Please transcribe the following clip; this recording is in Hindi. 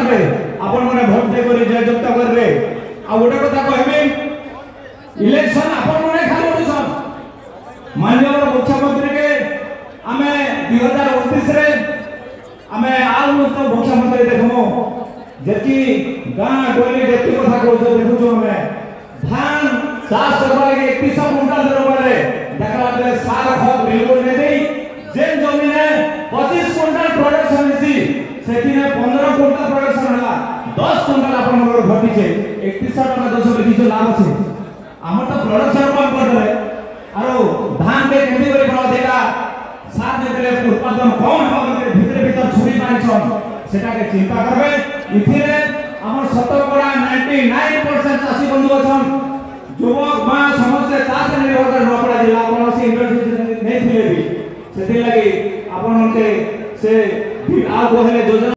पारबे आपण माने भोट दे करी जययुक्त करबे आ गोटे कथा कहबे इलेक्शन आपण माने खाली ओडिसन माननीय मुख्यमंत्री के आमे 2029 रे आमे आउ तो मुख्यमंत्री देखमो जेकी गां डोली जेती कथा कहू देखु हमें धान चाष करबा के 31 कुंटल दरबारे देखला बेले सार खत बिल्कुल नै देई जेन जमीने 25 कुंटल प्रोडक्शन हिसी सेतिने 15 कुंटल प्रोडक्शन हला 10 कुंटल अपन मोर घटी छे 31 टका 10 के किछो लाभ छे हमर तो प्रोडक्शन कम कर दे आरो धान के खेती करे बड़ा देला साथ देले उत्पादन कम होबा के भीतर छुरी मारि छन सेटा के चिंता करबे इथिरे हमर शतकड़ा 99% चासी बंधु अछन युवक मां समस्त चाष निर्भर कर नपड़ा जिला कोन से इंडस्ट्री नै थिले भी सेति लागि आपन के से आ गोहले योजना